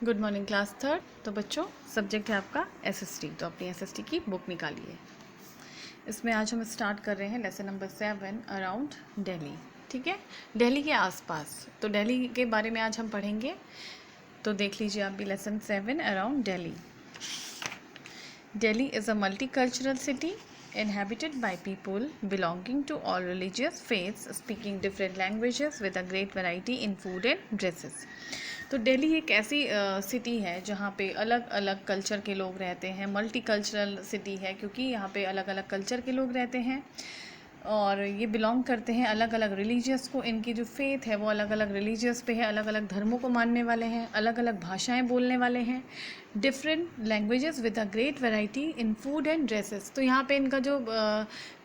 Good morning class third. तो बच्चों subject है आपका एसएसटी। तो अपनी एसएसटी की बुक निकालिए। इसमें आज हम स्टार्ट कर रहे हैं लेसन नंबर 7 अराउंड दिल्ली। ठीक है, दिल्ली के आसपास। तो दिल्ली के बारे में आज हम पढ़ेंगे। तो देख लीजिए आप भी lesson 7 around Delhi. Delhi is a multicultural city inhabited by people belonging to all religious faiths, speaking different languages with a great variety in food and dresses. तो दिल्ली एक ऐसी सिटी है जहाँ पे अलग अलग कल्चर के लोग रहते हैं। मल्टी कल्चरल सिटी है क्योंकि यहाँ पे अलग अलग कल्चर के लोग रहते हैं और ये बिलोंग करते हैं अलग अलग रिलीजियस को। इनकी जो फेथ है वो अलग अलग रिलीजियस पे है, अलग अलग धर्मों को मानने वाले हैं, अलग अलग भाषाएं बोलने वाले हैं, different languages with a great variety in food and dresses. तो यहाँ पे इनका जो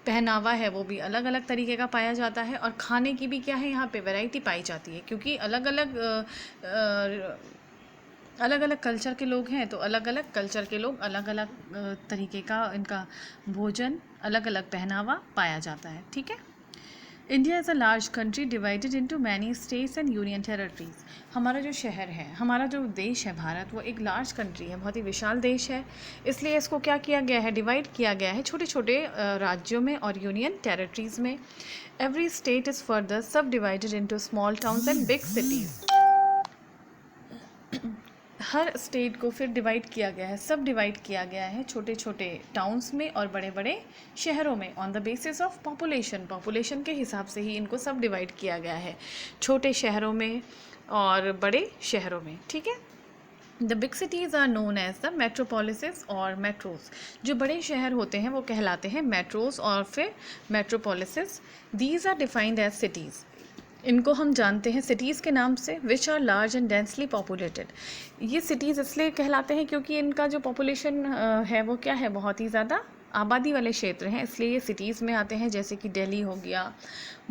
पहनावा है वो भी अलग अलग तरीके का पाया जाता है और खाने की भी क्या है यहाँ पे वैरायटी पाई जाती है क्योंकि अलग अलग कल्चर के लोग हैं। तो अलग अलग कल्चर के लोग अलग अलग तरीके का इनका भोजन, अलग अलग पहनावा पाया जाता है। ठीक है। India is a large country divided into many states and union territories. हमारा जो शहर है, हमारा जो देश है भारत, वो एक लार्ज कंट्री है, बहुत ही विशाल देश है। इसलिए इसको क्या किया गया है, डिवाइड किया गया है छोटे छोटे राज्यों में और यूनियन टेरेटरीज में। एवरी स्टेट इज़ फर्दर सब divided into small towns and big cities. Her state को फिर डिवाइड किया गया है, सब डिवाइड किया गया है छोटे छोटे टाउन्स में और बड़े बड़े शहरों में on the basis of population के हिसाब से ही इनको सब डिवाइड किया गया है, छोटे शहरों में और बड़े शहरों में। ठीक है। The big cities are known as the metropolises और मेट्रोज। जो बड़े शहर होते हैं वो कहलाते हैं मेट्रोज और फिर metropolises. These are defined as cities. इनको हम जानते हैं सिटीज़ के नाम से, which are large and densely populated. ये सिटीज़ इसलिए कहलाते हैं क्योंकि इनका जो पॉपुलेशन है वो क्या है, बहुत ही ज़्यादा आबादी वाले क्षेत्र हैं, इसलिए ये सिटीज़ में आते हैं। जैसे कि दिल्ली हो गया,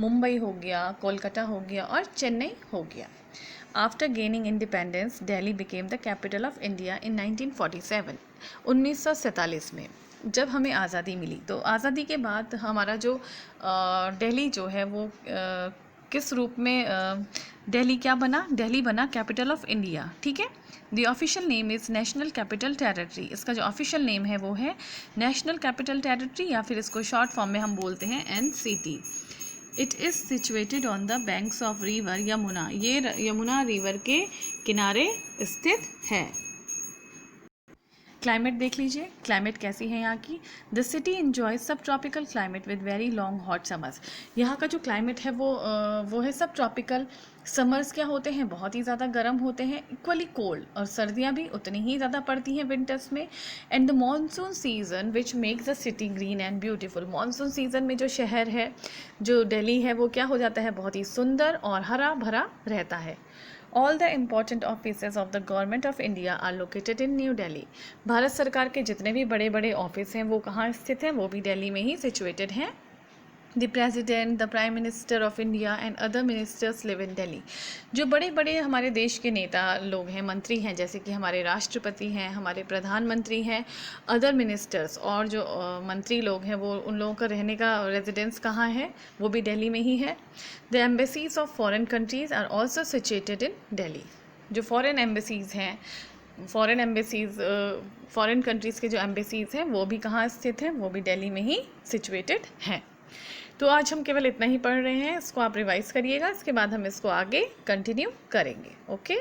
मुंबई हो गया, कोलकाता हो गया और चेन्नई हो गया। After gaining independence Delhi became the capital of India in 1947। 1947 में जब हमें आज़ादी मिली, तो आज़ादी के बाद हमारा जो दिल्ली जो है वो किस रूप में दिल्ली क्या बना, दिल्ली बना कैपिटल ऑफ इंडिया। ठीक है। The official name is national capital territory. इसका जो ऑफिशियल नेम है वो है नेशनल कैपिटल टेरिटरी, या फिर इसको शॉर्ट फॉर्म में हम बोलते हैं NCT। It is situated on the banks of river Yamuna. ये यमुना रिवर के किनारे स्थित है। क्लाइमेट देख लीजिए, क्लाइमेट कैसी है यहाँ की। द सिटी इन्जॉय सब tropical climate with very long hot summers. यहाँ का जो क्लाइमेट है वो है सब ट्रॉपिकल। समर्स क्या होते हैं, बहुत ही ज़्यादा गर्म होते हैं, इक्वली कोल्ड, और सर्दियाँ भी उतनी ही ज़्यादा पड़ती हैं विंटर्स में। And the monsoon season which makes the city green and beautiful. Monsoon season में जो शहर है, जो दिल्ली है, वो क्या हो जाता है, बहुत ही सुंदर और हरा भरा रहता है। All the important offices of the Government of India are located in New Delhi. Bharat सरकार के जितने भी बड़े बड़े ऑफिस हैं वो कहाँ स्थित हैं, वो भी दिल्ली में ही सिचुएटेड हैं। The president, the prime minister of India and other ministers live in Delhi. जो बड़े बड़े हमारे देश के नेता लोग हैं, मंत्री हैं, जैसे कि हमारे राष्ट्रपति हैं, हमारे प्रधानमंत्री हैं, अदर मिनिस्टर्स और जो मंत्री लोग हैं, वो उन लोगों का रहने का रेजिडेंस कहाँ है, वो भी दिल्ली में ही है। The embassies of foreign countries are also situated in Delhi. जो फॉरेन एम्बेसीज़ हैं, फॉरेन कंट्रीज़ के जो एम्बेसीज़ हैं वो भी कहाँ स्थित हैं, वो भी दिल्ली में ही सिचुएटेड हैं। तो आज हम केवल इतना ही पढ़ रहे हैं, इसको आप रिवाइज करिएगा, इसके बाद हम इसको आगे कंटिन्यू करेंगे। ओके।